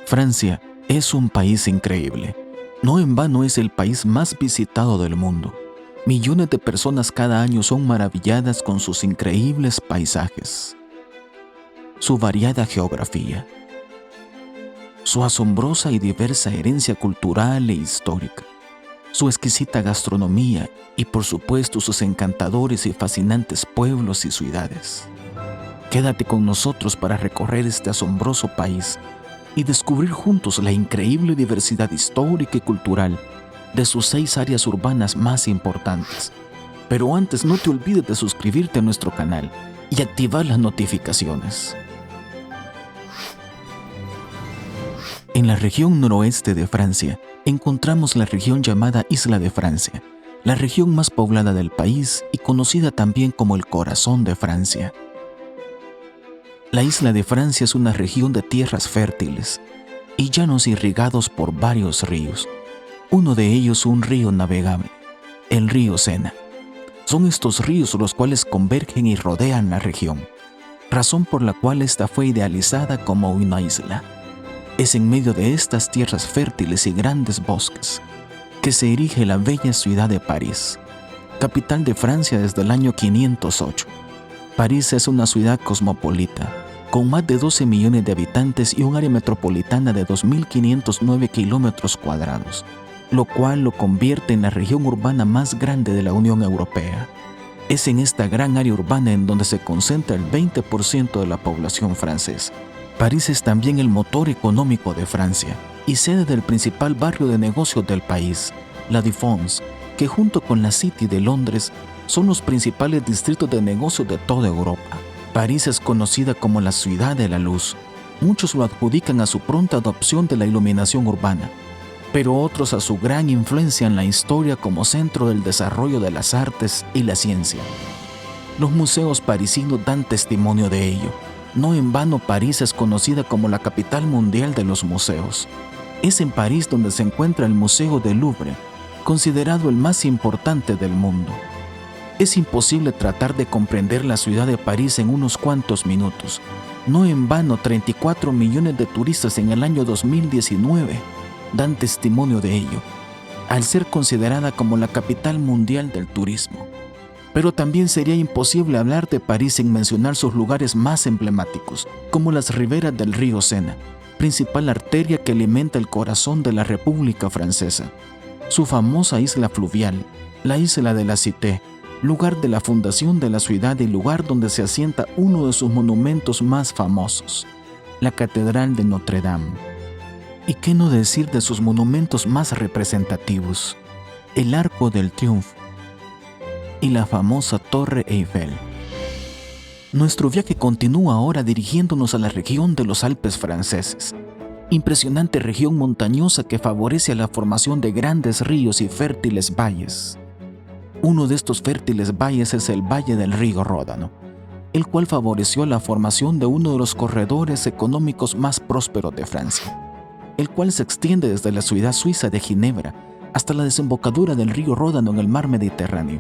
Francia es un país increíble. No en vano es el país más visitado del mundo. Millones de personas cada año son maravilladas con sus increíbles paisajes, su variada geografía, su asombrosa y diversa herencia cultural e histórica, su exquisita gastronomía y por supuesto sus encantadores y fascinantes pueblos y ciudades. Quédate con nosotros para recorrer este asombroso país y descubrir juntos la increíble diversidad histórica y cultural de sus 6 áreas urbanas más importantes. Pero antes no te olvides de suscribirte a nuestro canal y activar las notificaciones. En la región noroeste de Francia encontramos la región llamada Isla de Francia, la región más poblada del país y conocida también como el corazón de Francia. La Isla de Francia es una región de tierras fértiles y llanos irrigados por varios ríos. Uno de ellos un río navegable, el río Sena. Son estos ríos los cuales convergen y rodean la región, razón por la cual esta fue idealizada como una isla. Es en medio de estas tierras fértiles y grandes bosques que se erige la bella ciudad de París, capital de Francia desde el año 508. París es una ciudad cosmopolita, con más de 12 millones de habitantes y un área metropolitana de 2.509 kilómetros cuadrados, lo cual lo convierte en la región urbana más grande de la Unión Europea. Es en esta gran área urbana en donde se concentra el 20% de la población francesa. París es también el motor económico de Francia y sede del principal barrio de negocios del país, La Défense, que junto con la City de Londres son los principales distritos de negocios de toda Europa. París es conocida como la ciudad de la luz. Muchos lo adjudican a su pronta adopción de la iluminación urbana, pero otros a su gran influencia en la historia como centro del desarrollo de las artes y la ciencia. Los museos parisinos dan testimonio de ello. No en vano París es conocida como la capital mundial de los museos. Es en París donde se encuentra el Museo del Louvre, considerado el más importante del mundo. Es imposible tratar de comprender la ciudad de París en unos cuantos minutos. No en vano 34 millones de turistas en el año 2019 dan testimonio de ello, al ser considerada como la capital mundial del turismo. Pero también sería imposible hablar de París sin mencionar sus lugares más emblemáticos, como las riberas del río Sena, principal arteria que alimenta el corazón de la República Francesa. Su famosa isla fluvial, la isla de la Cité, lugar de la fundación de la ciudad y lugar donde se asienta uno de sus monumentos más famosos, la Catedral de Notre Dame. ¿Y qué no decir de sus monumentos más representativos? El Arco del Triunfo y la famosa Torre Eiffel. Nuestro viaje continúa ahora dirigiéndonos a la región de los Alpes franceses, impresionante región montañosa que favorece a la formación de grandes ríos y fértiles valles. Uno de estos fértiles valles es el Valle del Río Ródano, el cual favoreció la formación de uno de los corredores económicos más prósperos de Francia, el cual se extiende desde la ciudad suiza de Ginebra hasta la desembocadura del río Ródano en el mar Mediterráneo.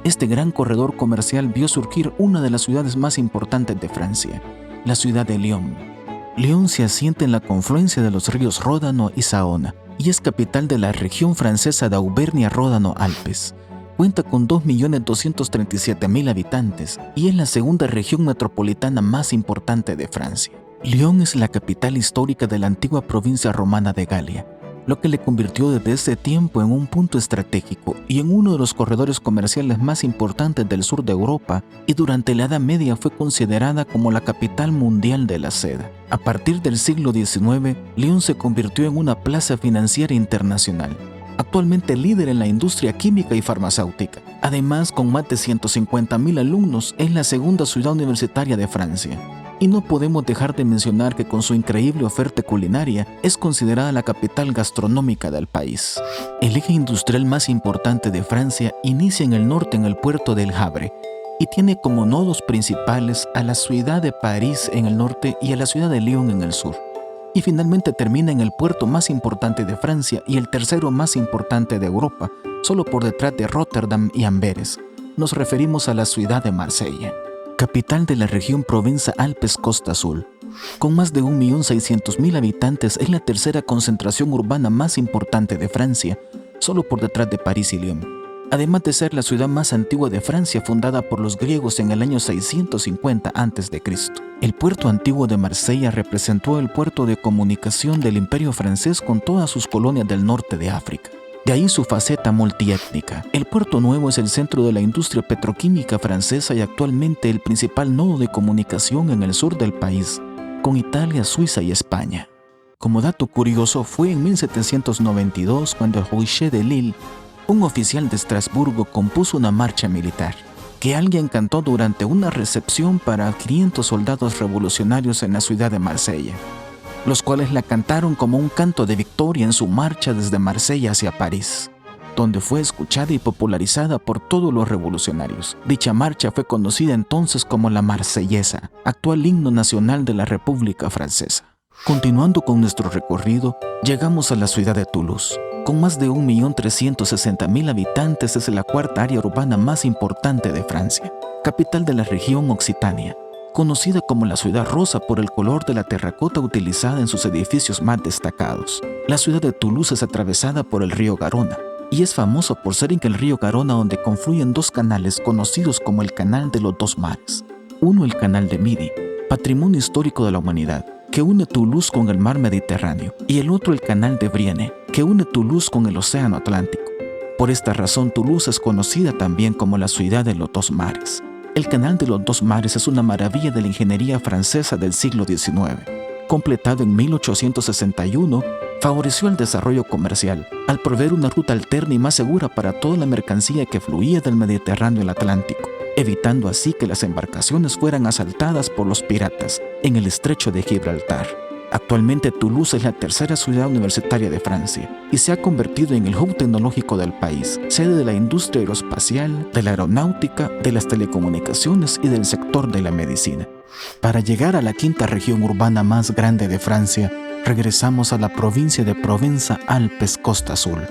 Este gran corredor comercial vio surgir una de las ciudades más importantes de Francia, la ciudad de Lyon. Lyon se asienta en la confluencia de los ríos Ródano y Saona y es capital de la región francesa de Auvernia-Ródano-Alpes. Cuenta con 2.237.000 habitantes y es la segunda región metropolitana más importante de Francia. Lyon es la capital histórica de la antigua provincia romana de Galia, lo que le convirtió desde ese tiempo en un punto estratégico y en uno de los corredores comerciales más importantes del sur de Europa, y durante la Edad Media fue considerada como la capital mundial de la seda. A partir del siglo XIX, Lyon se convirtió en una plaza financiera internacional, actualmente líder en la industria química y farmacéutica. Además, con más de 150.000 alumnos, es la segunda ciudad universitaria de Francia. Y no podemos dejar de mencionar que con su increíble oferta culinaria es considerada la capital gastronómica del país. El eje industrial más importante de Francia inicia en el norte en el puerto del Havre y tiene como nodos principales a la ciudad de París en el norte y a la ciudad de Lyon en el sur. Y finalmente termina en el puerto más importante de Francia y el tercero más importante de Europa, solo por detrás de Rotterdam y Amberes. Nos referimos a la ciudad de Marsella, capital de la región Provenza-Alpes-Costa Azul. Con más de 1.600.000 habitantes, es la tercera concentración urbana más importante de Francia, solo por detrás de París y Lyon. Además de ser la ciudad más antigua de Francia, fundada por los griegos en el año 650 a.C. El puerto antiguo de Marsella representó el puerto de comunicación del Imperio francés con todas sus colonias del norte de África. De ahí su faceta multiétnica. El Puerto Nuevo es el centro de la industria petroquímica francesa y actualmente el principal nodo de comunicación en el sur del país, con Italia, Suiza y España. Como dato curioso, fue en 1792 cuando el Rouchet de Lille, un oficial de Estrasburgo, compuso una marcha militar, que alguien cantó durante una recepción para 500 soldados revolucionarios en la ciudad de Marsella, los cuales la cantaron como un canto de victoria en su marcha desde Marsella hacia París, donde fue escuchada y popularizada por todos los revolucionarios. Dicha marcha fue conocida entonces como la Marsellesa, actual himno nacional de la República Francesa. Continuando con nuestro recorrido, llegamos a la ciudad de Toulouse. Con más de 1.360.000 habitantes, es la cuarta área urbana más importante de Francia, capital de la región Occitania, conocida como la Ciudad Rosa por el color de la terracota utilizada en sus edificios más destacados. La ciudad de Toulouse es atravesada por el río Garona y es famosa por ser en el río Garona donde confluyen dos canales conocidos como el Canal de los Dos Mares. Uno, el Canal de Midi, patrimonio histórico de la humanidad, que une Toulouse con el mar Mediterráneo, y el otro, el Canal de Brienne, que une Toulouse con el océano Atlántico. Por esta razón, Toulouse es conocida también como la ciudad de los dos mares. El Canal de los Dos Mares es una maravilla de la ingeniería francesa del siglo XIX. Completado en 1861, favoreció el desarrollo comercial, al proveer una ruta alterna y más segura para toda la mercancía que fluía del Mediterráneo al Atlántico, evitando así que las embarcaciones fueran asaltadas por los piratas en el estrecho de Gibraltar. Actualmente Toulouse es la tercera ciudad universitaria de Francia y se ha convertido en el hub tecnológico del país, sede de la industria aeroespacial, de la aeronáutica, de las telecomunicaciones y del sector de la medicina. Para llegar a la quinta región urbana más grande de Francia, regresamos a la provincia de Provenza-Alpes-Costa Azul,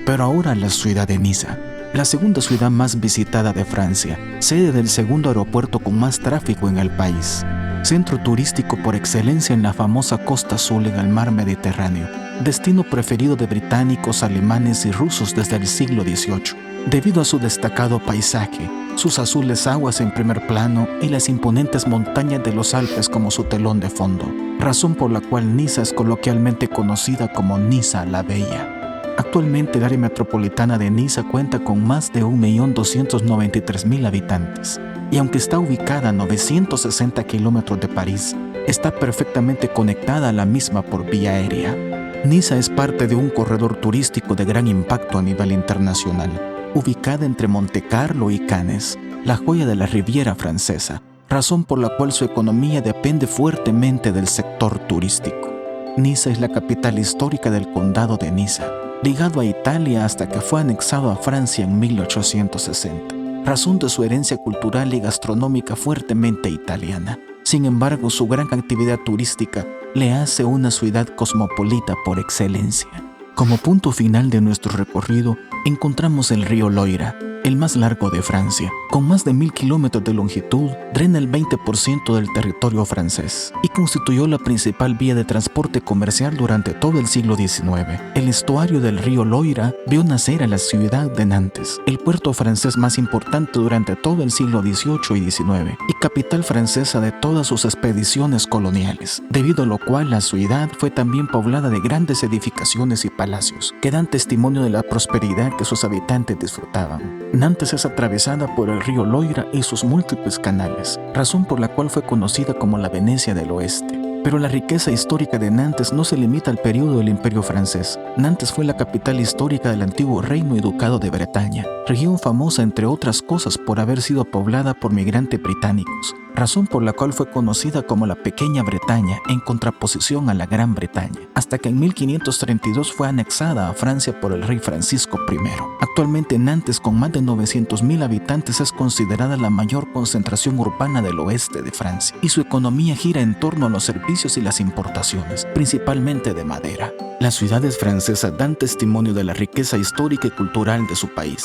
pero ahora a la ciudad de Niza, la segunda ciudad más visitada de Francia, sede del segundo aeropuerto con más tráfico en el país, centro turístico por excelencia en la famosa Costa Azul en el mar Mediterráneo, destino preferido de británicos, alemanes y rusos desde el siglo XVIII, debido a su destacado paisaje, sus azules aguas en primer plano y las imponentes montañas de los Alpes como su telón de fondo, razón por la cual Niza es coloquialmente conocida como Niza la Bella. Actualmente el área metropolitana de Niza cuenta con más de 1.293.000 habitantes y aunque está ubicada a 960 kilómetros de París, está perfectamente conectada a la misma por vía aérea. Niza es parte de un corredor turístico de gran impacto a nivel internacional, ubicada entre Montecarlo y Cannes, la joya de la Riviera francesa, razón por la cual su economía depende fuertemente del sector turístico. Niza es la capital histórica del condado de Niza, ligado a Italia hasta que fue anexado a Francia en 1860, razón de su herencia cultural y gastronómica fuertemente italiana. Sin embargo, su gran actividad turística le hace una ciudad cosmopolita por excelencia. Como punto final de nuestro recorrido, encontramos el río Loira, el más largo de Francia. Con más de 1.000 kilómetros de longitud, drena el 20% del territorio francés y constituyó la principal vía de transporte comercial durante todo el siglo XIX. El estuario del río Loira vio nacer a la ciudad de Nantes, el puerto francés más importante durante todo el siglo XVIII y XIX y capital francesa de todas sus expediciones coloniales, debido a lo cual la ciudad fue también poblada de grandes edificaciones y palacios que dan testimonio de la prosperidad que sus habitantes disfrutaban. Nantes es atravesada por el río Loira y sus múltiples canales, razón por la cual fue conocida como la Venecia del Oeste. Pero la riqueza histórica de Nantes no se limita al periodo del Imperio francés. Nantes fue la capital histórica del antiguo Reino y Ducado de Bretaña, región famosa entre otras cosas por haber sido poblada por migrantes británicos, razón por la cual fue conocida como la Pequeña Bretaña en contraposición a la Gran Bretaña, hasta que en 1532 fue anexada a Francia por el rey Francisco I. Actualmente Nantes, con más de 900.000 habitantes, es considerada la mayor concentración urbana del oeste de Francia, y su economía gira en torno a los servicios y las importaciones, principalmente de madera. Las ciudades francesas dan testimonio de la riqueza histórica y cultural de su país,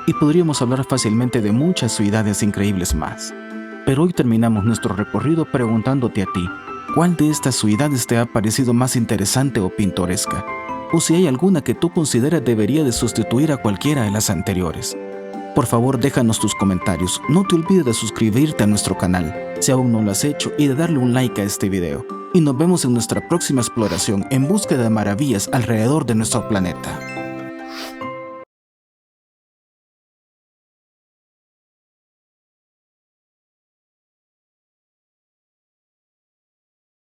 y podríamos hablar fácilmente de muchas ciudades increíbles más. Pero hoy terminamos nuestro recorrido preguntándote a ti, ¿Cuál de estas ciudades te ha parecido más interesante o pintoresca? O si hay alguna que tú consideras debería de sustituir a cualquiera de las anteriores. Por favor, déjanos tus comentarios. No te olvides de suscribirte a nuestro canal, si aún no lo has hecho, y de darle un like a este video. Y nos vemos en nuestra próxima exploración en busca de maravillas alrededor de nuestro planeta.